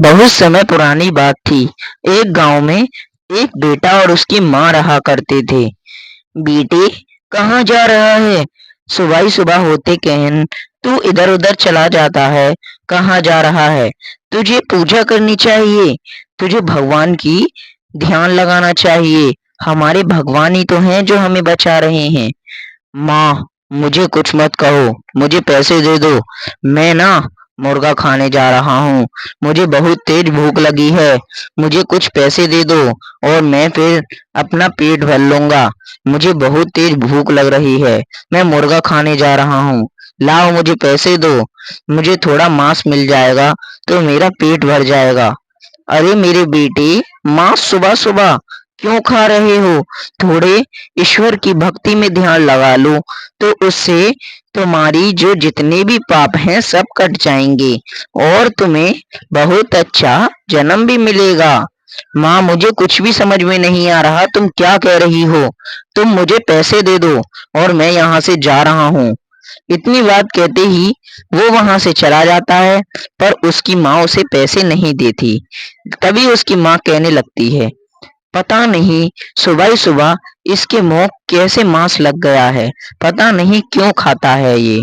बहुत समय पुरानी बात थी। एक गांव में एक बेटा और उसकी माँ रहा करते थे। बेटे, कहाँ जा रहा है? सुबह ही सुबह होते कहन तू इधर उधर चला जाता है। कहाँ जा रहा है? तुझे पूजा करनी चाहिए। तुझे भगवान की ध्यान लगाना चाहिए। हमारे भगवान ही तो हैं जो हमें बचा रहे हैं। माँ, मुझे कुछ मत कहो, मुझे पैसे दे दो। मैं ना मुर्गा खाने जा रहा हूँ। मुझे बहुत तेज भूख लगी है। मुझे कुछ पैसे दे दो और मैं फिर अपना पेट भर लूंगा। मुझे बहुत तेज भूख लग रही है। मैं मुर्गा खाने जा रहा हूँ। लाओ, मुझे पैसे दो। मुझे थोड़ा मांस मिल जाएगा तो मेरा पेट भर जाएगा। अरे मेरे बेटे, मांस सुबह सुबह क्यों खा रहे हो? थोड़े ईश्वर की भक्ति में ध्यान लगा लो तो उससे तुम्हारी जो जितने भी पाप हैं सब कट जाएंगे और तुम्हें बहुत अच्छा जन्म भी मिलेगा। माँ, मुझे कुछ भी समझ में नहीं आ रहा, तुम क्या कह रही हो? तुम मुझे पैसे दे दो और मैं यहाँ से जा रहा हूँ। इतनी बात कहते ही वो वहां से चला जाता है, पर उसकी माँ उसे पैसे नहीं देती। तभी उसकी माँ कहने लगती है, पता नहीं सुबह ही सुबह इसके मुंह कैसे मांस लग गया है। पता नहीं क्यों खाता है ये।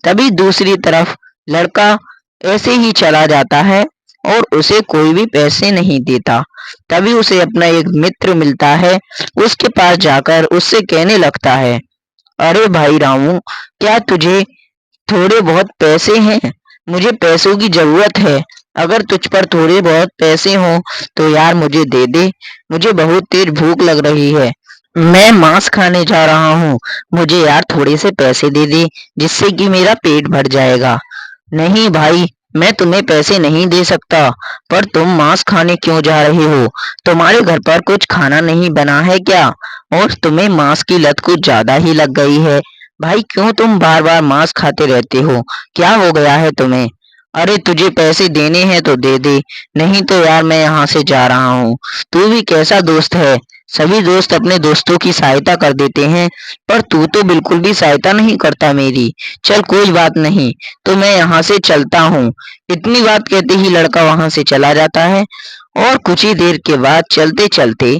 तभी दूसरी तरफ लड़का ऐसे ही चला जाता है और उसे कोई भी पैसे नहीं देता। तभी उसे अपना एक मित्र मिलता है। उसके पास जाकर उससे कहने लगता है, अरे भाई रामू, क्या तुझे थोड़े बहुत पैसे हैं? मुझे पैसों की जरूरत है। अगर तुझ पर थोड़े बहुत पैसे हों तो यार मुझे दे दे। मुझे बहुत तेज भूख लग रही है। मैं मांस खाने जा रहा हूँ। मुझे यार थोड़े से पैसे दे दे जिससे कि मेरा पेट भर जाएगा। नहीं भाई, मैं तुम्हें पैसे नहीं दे सकता। पर तुम मांस खाने क्यों जा रहे हो? तुम्हारे घर पर कुछ खाना नहीं बना है क्या? और तुम्हें मांस की लत कुछ ज्यादा ही लग गई है। भाई, क्यों तुम बार बार मांस खाते रहते हो? क्या हो गया है तुम्हें? अरे तुझे पैसे देने हैं तो दे दे, नहीं तो यार मैं यहाँ से जा रहा हूँ। तू भी कैसा दोस्त है? सभी दोस्त अपने दोस्तों की सहायता कर देते हैं, पर तू तो बिल्कुल भी सहायता नहीं करता मेरी। चल कोई बात नहीं, तो मैं यहाँ से चलता हूँ। इतनी बात कहते ही लड़का वहां से चला जाता है और कुछ ही देर के बाद चलते चलते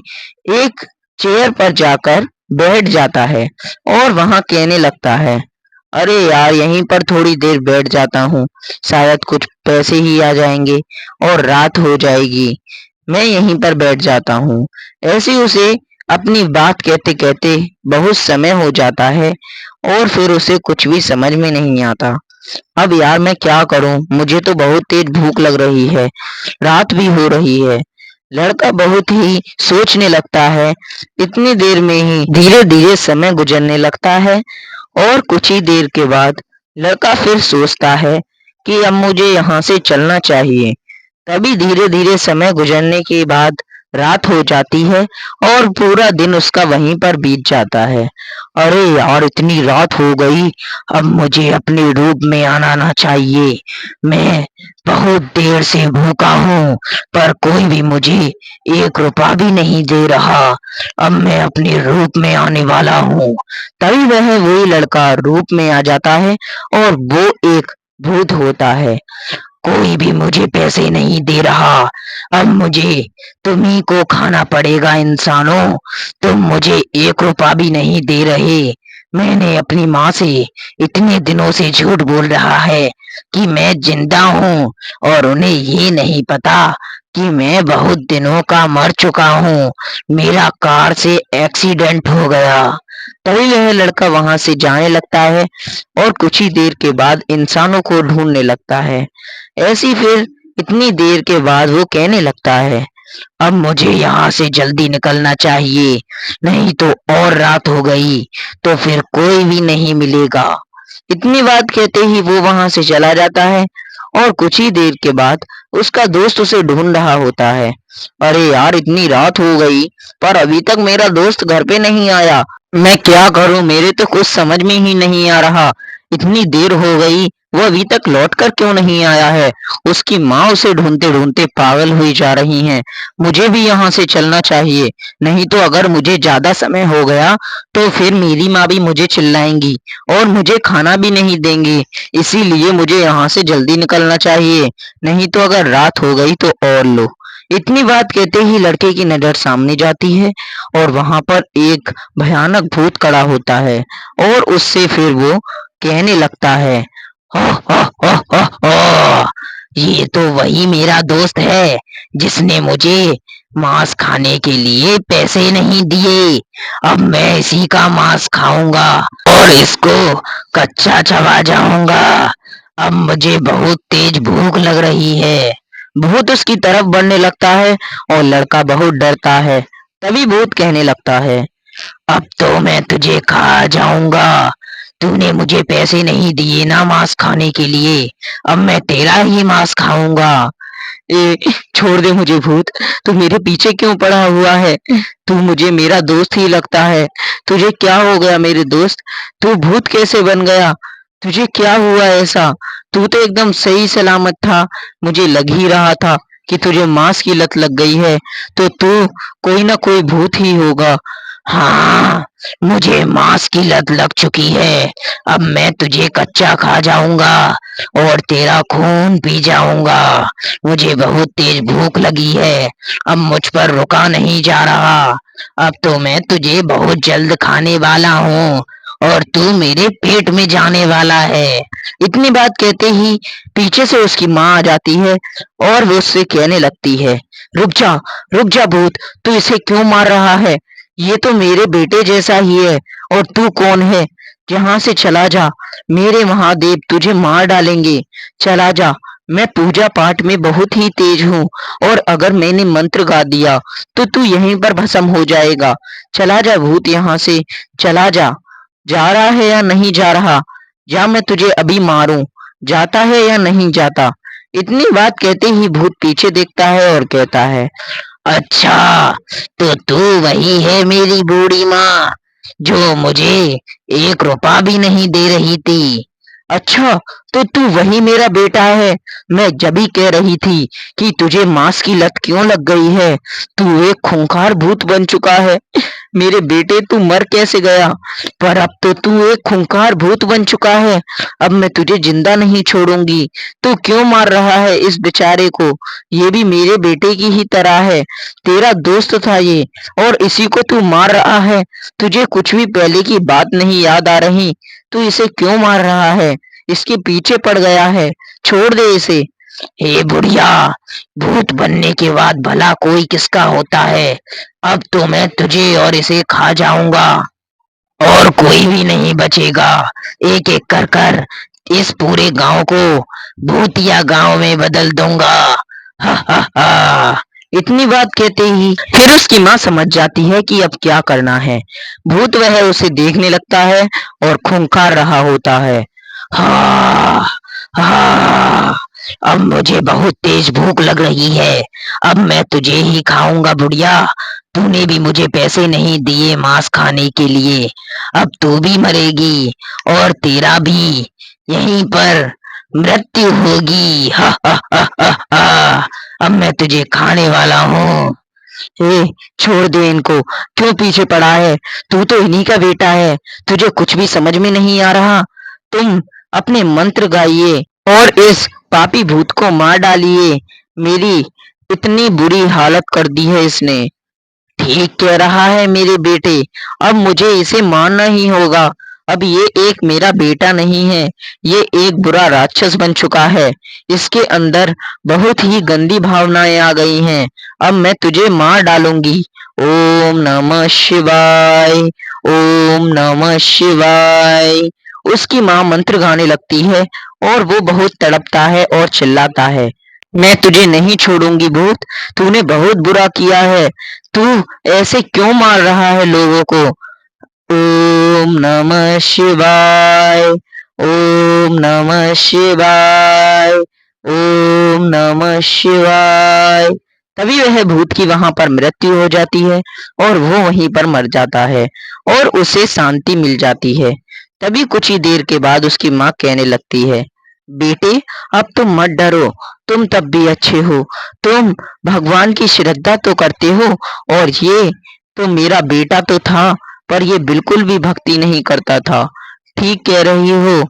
एक चेयर पर जाकर बैठ जाता है और वहां कहने लगता है, अरे यार यहीं पर थोड़ी देर बैठ जाता हूँ। शायद कुछ पैसे ही आ जाएंगे और रात हो जाएगी। मैं यहीं पर बैठ जाता हूँ। ऐसे उसे अपनी बात कहते कहते बहुत समय हो जाता है और फिर उसे कुछ भी समझ में नहीं आता। अब यार मैं क्या करूं? मुझे तो बहुत तेज भूख लग रही है। रात भी हो रही है। लड़का बहुत ही सोचने लगता है। इतनी देर में ही धीरे धीरे समय गुजरने लगता है और कुछ ही देर के बाद लड़का फिर सोचता है कि अब मुझे यहाँ से चलना चाहिए। तभी धीरे धीरे समय गुजरने के बाद रात हो जाती है और पूरा दिन उसका वहीं पर बीत जाता है। अरे यार, इतनी रात हो गई, अब मुझे अपने रूप में आना चाहिए। मैं बहुत देर से भूखा हूँ, पर कोई भी मुझे 1 रुपया भी नहीं दे रहा। अब मैं अपने रूप में आने वाला हूँ। तभी वही लड़का रूप में आ जाता है और वो एक भूत होता है। कोई भी मुझे पैसे नहीं दे रहा। अब मुझे तुम्ही को खाना पड़ेगा इंसानों। तुम मुझे 1 रुपया भी नहीं दे रहे। मैंने अपनी माँ से इतने दिनों से झूठ बोल रहा है कि मैं जिंदा हूँ और उन्हें ये नहीं पता कि मैं बहुत दिनों का मर चुका हूँ। मेरा कार से एक्सीडेंट हो गया। तभी वह लड़का वहां से जाने लगता है और कुछ ही देर के बाद इंसानों को ढूंढने लगता है। ऐसी फिर इतनी देर के बाद वो कहने लगता है, अब मुझे यहाँ से जल्दी निकलना चाहिए, नहीं तो और रात हो गई तो फिर कोई भी नहीं मिलेगा। इतनी बात कहते ही वो वहां से चला जाता है और कुछ ही देर के बाद उसका दोस्त उसे ढूंढ रहा होता है। अरे यार, इतनी रात हो गई पर अभी तक मेरा दोस्त घर पे नहीं आया। मैं क्या करूं? मेरे तो कुछ समझ में ही नहीं आ रहा। इतनी देर हो गई, वो अभी तक लौट कर क्यों नहीं आया है? उसकी माँ उसे ढूंढते ढूंढते पागल हुई जा रही हैं। मुझे भी यहाँ से चलना चाहिए, नहीं तो अगर मुझे ज्यादा समय हो गया तो फिर मेरी माँ भी मुझे चिल्लाएंगी और मुझे खाना भी नहीं देंगे। इसीलिए मुझे यहाँ से जल्दी निकलना चाहिए, नहीं तो अगर रात हो गई तो और लो। इतनी बात कहते ही लड़के की नजर सामने जाती है और वहां पर एक भयानक भूत खड़ा होता है और उससे फिर वो कहने लगता है, हो हो हो हो हो, ये तो वही मेरा दोस्त है जिसने मुझे मांस खाने के लिए पैसे नहीं दिए। अब मैं इसी का मांस खाऊंगा और इसको कच्चा चबा जाऊंगा। अब मुझे बहुत तेज भूख लग रही है। भूत उसकी तरफ बढ़ने लगता है और लड़का बहुत डरता है। तभी भूत कहने लगता है, अब तो मैं तुझे खा जाऊंगा। तूने मुझे पैसे नहीं दिए ना मांस खाने के लिए, अब मैं तेरा ही मांस खाऊंगा। ए, छोड़ दे मुझे भूत, तू मेरे पीछे क्यों पड़ा हुआ है? तू मुझे मेरा दोस्त ही लगता है। तुझे क्या हो गया मेरे दोस्त? तू भूत कैसे बन गया? तुझे क्या हुआ ऐसा? तू तो एकदम सही सलामत था। मुझे लग ही रहा था कि तुझे मांस की लत लग गई है, तो तू कोई ना कोई भूत ही होगा। हाँ, मुझे मांस की लत लग चुकी है। अब मैं तुझे कच्चा खा जाऊंगा और तेरा खून पी जाऊंगा। मुझे बहुत तेज भूख लगी है, अब मुझ पर रुका नहीं जा रहा। अब तो मैं तुझे बहुत जल्द खाने वाला हूँ और तू मेरे पेट में जाने वाला है। इतनी बात कहते ही पीछे से उसकी माँ आ जाती है और वो उससे कहने लगती है, रुक जा भूत, तू इसे क्यों मार रहा है? ये तो मेरे बेटे जैसा ही है। और तू कौन है? यहाँ से चला जा, मेरे महादेव तुझे मार डालेंगे। चला जा, मैं पूजा पाठ में बहुत ही तेज हूँ और अगर मैंने मंत्र गा दिया तो तू यहीं पर भस्म हो जाएगा। चला जा भूत, यहाँ से चला जा। जा रहा है या नहीं जा रहा? जा, मैं तुझे अभी मारूं। जाता है या नहीं जाता? इतनी बात कहते ही भूत पीछे देखता है और कहता है, अच्छा, तो तू वही है मेरी बूढ़ी माँ जो मुझे 1 रुपया भी नहीं दे रही थी। अच्छा, तो तू वही मेरा बेटा है। मैं जब ही कह रही थी कि तुझे मांस की लत क्यों लग गई है। तू एक खूंखार भूत बन चुका है। मेरे बेटे, तू मर कैसे गया? पर अब तो तू एक खूंखार भूत बन चुका है। अब मैं तुझे जिंदा नहीं छोड़ूंगी। तू क्यों मार रहा है इस बेचारे को? ये भी मेरे बेटे की ही तरह है। तेरा दोस्त था ये और इसी को तू मार रहा है। तुझे कुछ भी पहले की बात नहीं याद आ रही? तू इसे क्यों मार रहा है? इसके पीछे पड़ गया है, छोड़ दे इसे। हे बुढ़िया, भूत बनने के बाद भला कोई किसका होता है? अब तो मैं तुझे और इसे खा जाऊंगा और कोई भी नहीं बचेगा। एक एक कर कर इस पूरे गांव को भूतिया गांव में बदल दूंगा। हा हा हा। इतनी बात कहते ही फिर उसकी माँ समझ जाती है कि अब क्या करना है। भूत वह उसे देखने लगता है और खूंखार रहा होता है। हा हा, अब मुझे बहुत तेज भूख लग रही है। अब मैं तुझे ही खाऊंगा बुढ़िया। तूने भी मुझे पैसे नहीं दिए मांस खाने के लिए। अब तू भी मरेगी और तेरा भी यहीं पर मृत्यु होगी। हा हा हा हा हा। अब मैं तुझे खाने वाला हूँ। ए, छोड़ दे इनको, क्यों पीछे पड़ा है? तू तो इन्हीं का बेटा है। तुझे कुछ भी समझ में नहीं आ रहा? तुम अपने मंत्र गाइए और इस पापी भूत को मार डालिए। मेरी इतनी बुरी हालत कर दी है इसने। ठीक कह रहा है मेरे बेटे, अब मुझे इसे मारना ही होगा। अब ये एक मेरा बेटा नहीं है, ये एक बुरा राक्षस बन चुका है। इसके अंदर बहुत ही गंदी भावनाएं आ गई हैं। अब मैं तुझे मार डालूंगी। ओम नमः शिवाय, ओम नमः शिवाय। उसकी माँ मंत्र गाने लगती है और वो बहुत तड़पता है और चिल्लाता है, मैं तुझे नहीं छोड़ूंगी भूत, तूने बहुत बुरा किया है। तू ऐसे क्यों मार रहा है लोगों को? ओम नमः शिवाय, ओम नमः शिवाय, ओम नमः शिवाय। तभी वह भूत की वहां पर मृत्यु हो जाती है और वो वहीं पर मर जाता है और उसे शांति मिल जाती है। तभी कुछ ही देर के बाद उसकी माँ कहने लगती है, बेटे, अब तुम मत डरो, तुम तब भी अच्छे हो। तुम भगवान की श्रद्धा तो करते हो, और ये तो मेरा बेटा तो था, पर ये बिल्कुल भी भक्ति नहीं करता था। ठीक कह रही हो,